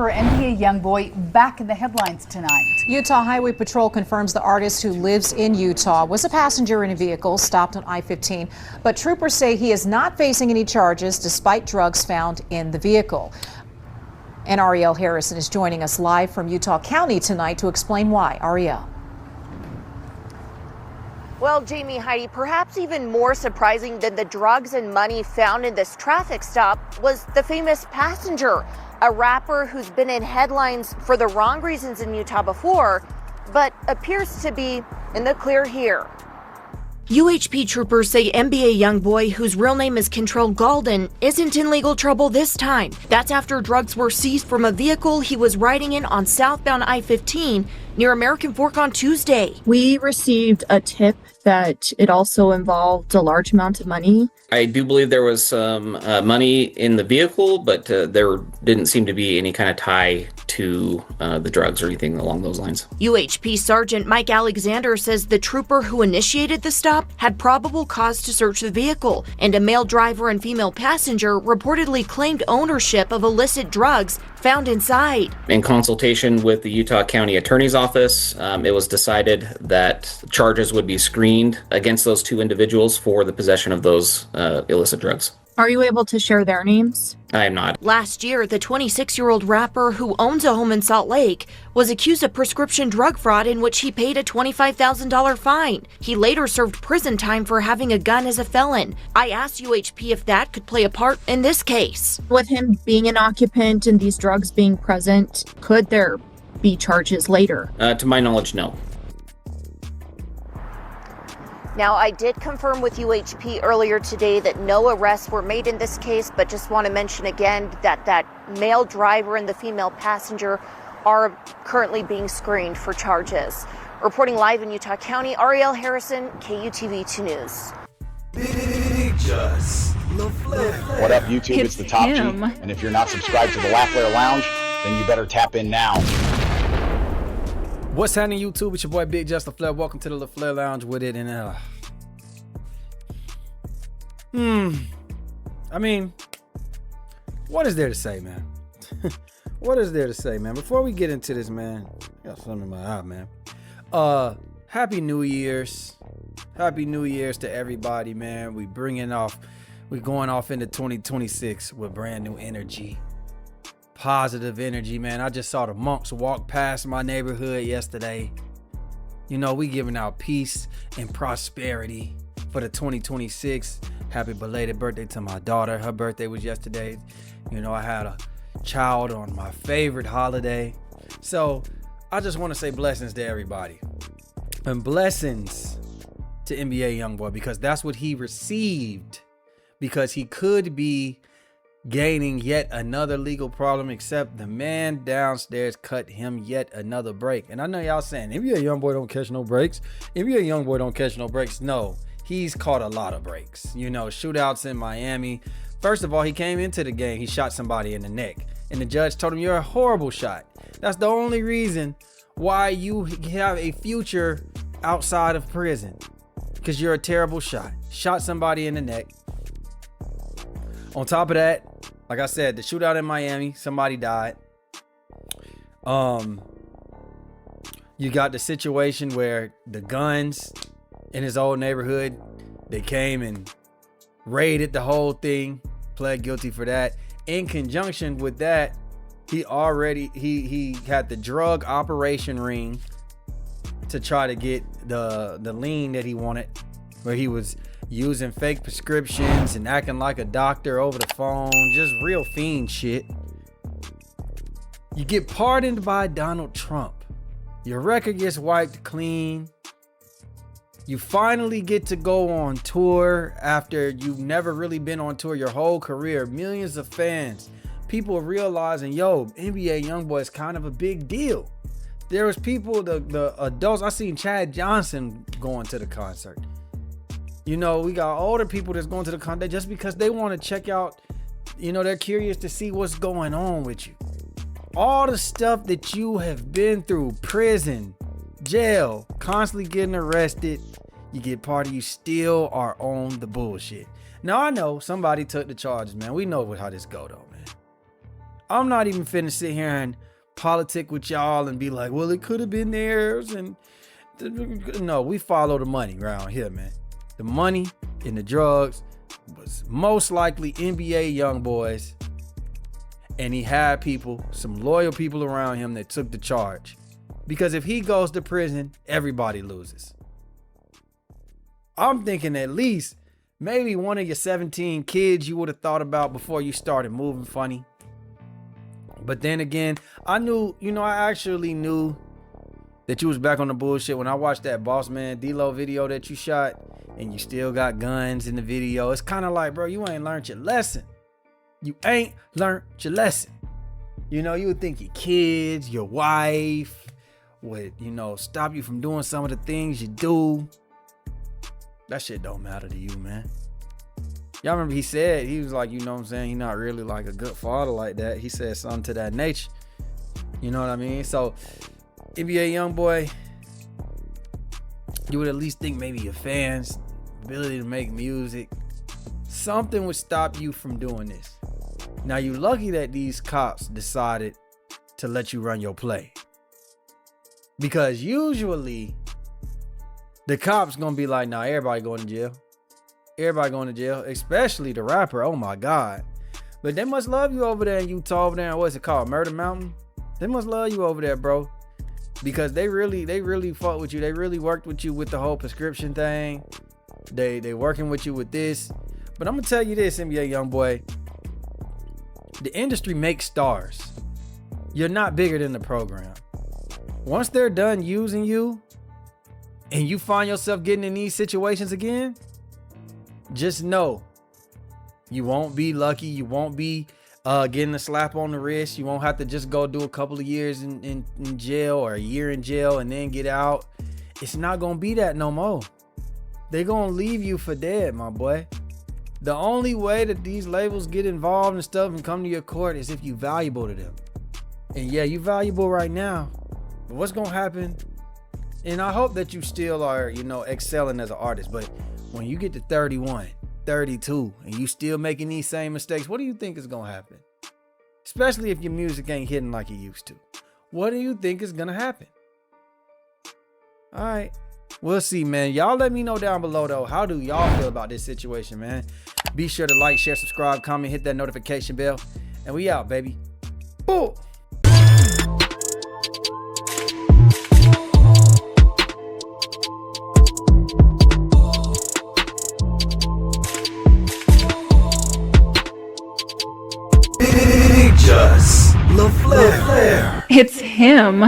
rapper NBA Youngboy back in the headlines tonight. Utah Highway Patrol confirms the artist, who lives in Utah, was a passenger in a vehicle stopped on I-15. But troopers say he is not facing any charges despite drugs found in the vehicle. And Ariel Harrison is joining us live from Utah County tonight to explain why. Ariel. Well, Jamie, Heidi, perhaps even more surprising than the drugs and money found in this traffic stop was the famous passenger, a rapper who's been in headlines for the wrong reasons in Utah before, but appears to be in the clear here. UHP troopers say NBA Youngboy, whose real name is Kentrell Galden, isn't in legal trouble this time. That's after drugs were seized from a vehicle he was riding in on southbound I-15 near American Fork on Tuesday. We received a tip that it also involved a large amount of money. I do believe there was some money in the vehicle, but there didn't seem to be any kind of tie to the drugs or anything along those lines. UHP Sergeant Mike Alexander says the trooper who initiated the stop had probable cause to search the vehicle, and a male driver and female passenger reportedly claimed ownership of illicit drugs found inside. In consultation with the Utah County Attorney's Office, it was decided that charges would be screened against those two individuals for the possession of those illicit drugs. Are you able to share their names? I am not. Last year, the 26-year-old rapper who owns a home in Salt Lake was accused of prescription drug fraud in which he paid a $25,000 fine. He later served prison time for having a gun as a felon. I asked UHP if that could play a part in this case. With him being an occupant and these drugs being present, could there be charges later? To my knowledge, no. Now, I did confirm with UHP earlier today that no arrests were made in this case, but just want to mention again that that male driver and the female passenger are currently being screened for charges. Reporting live in Utah County, Ariel Harrison, KUTV2 News. BigJusLaFlare. What up, YouTube? It's the Top G. And if you're not subscribed to the LaFlare Lounge, then you better tap in now. What's happening, YouTube? It's your boy BigJusLaFlare. Welcome to the LaFlare Lounge with it. And I mean, what is there to say, man? What is there to say, man? Before we get into this, man, I got something in my eye, man. Happy New Year's. Happy New Year's to everybody, man. We're going off into 2026 with brand new energy. Positive energy, man. I just saw the monks walk past my neighborhood yesterday. You know, we giving out peace and prosperity for the 2026. Happy belated birthday to my daughter. Her birthday was yesterday. You know, I had a child on my favorite holiday. So I just want to say blessings to everybody. And blessings to NBA Youngboy, because that's what he received. Because he could be gaining yet another legal problem, except the man downstairs cut him yet another break. And I know y'all saying, NBA Youngboy don't catch no breaks. NBA Youngboy don't catch no breaks. No, he's caught a lot of breaks. You know, shootouts in Miami. First of all, he came into the game, he shot somebody in the neck, and the judge told him, you're a horrible shot. That's the only reason why you have a future outside of prison, because you're a terrible shot. Shot somebody in the neck. On top of that, like I said, the shootout in Miami, somebody died. You got the situation where the guns in his old neighborhood, they came and raided the whole thing, pled guilty for that. In conjunction with that, he had the drug operation ring to try to get the lien that he wanted, where he was using fake prescriptions and acting like a doctor over the phone, just real fiend shit. You get pardoned by Donald Trump. Your record gets wiped clean. You finally get to go on tour after you've never really been on tour your whole career. Millions of fans. People realizing, yo, NBA Youngboy is kind of a big deal. There was people, the adults, I seen Chad Johnson going to the concert. You know, we got older people that's going to the concert just because they want to check out, you know, they're curious to see what's going on with you. All the stuff that you have been through, prison, jail, constantly getting arrested, you get party, you still are on the bullshit. Now, I know somebody took the charges, man. We know how this go, though, man. I'm not even finna sit here and politic with y'all and be like, well, it could have been theirs. And no, we follow the money around here, man. The money and the drugs was most likely NBA Youngboy's. And he had people, some loyal people around him that took the charge. Because if he goes to prison, everybody loses. I'm thinking at least maybe one of your 17 kids you would have thought about before you started moving funny. But then again, I actually knew that you was back on the bullshit when I watched that Boss Man D-Lo video that you shot and you still got guns in the video. It's kind of like, bro, you ain't learned your lesson. You ain't learned your lesson. You would think your kids, your wife would, stop you from doing some of the things you do. That shit don't matter to you, man. Y'all remember he said, he was like, he's not really like a good father like that. He said something to that nature. You know what I mean? So, NBA Youngboy, you would at least think maybe your fans, ability to make music, something would stop you from doing this. Now, you lucky that these cops decided to let you run your play. Because usually, the cops gonna be like, nah, everybody going to jail. Everybody going to jail, especially the rapper. Oh my God. But they must love you over there in Utah, over there. What's it called? Murder Mountain? They must love you over there, bro. Because they really fought with you. They really worked with you with the whole prescription thing. They working with you with this. But I'm gonna tell you this, NBA Youngboy. The industry makes stars. You're not bigger than the program. Once they're done using you and you find yourself getting in these situations again, just know you won't be lucky. You won't be getting a slap on the wrist. You won't have to just go do a couple of years in jail or a year in jail and then get out. It's not going to be that no more. They're going to leave you for dead, my boy. The only way that these labels get involved and stuff and come to your court is if you valuable to them. And yeah, you valuable right now. But what's going to happen? And I hope that you still are, excelling as an artist. But when you get to 31, 32, and you still making these same mistakes, what do you think is going to happen? Especially if your music ain't hitting like it used to. What do you think is going to happen? All right. We'll see, man. Y'all let me know down below, though. How do y'all feel about this situation, man? Be sure to like, share, subscribe, comment, hit that notification bell. And we out, baby. Boom. IG-TheLaFlareLounge. It's him.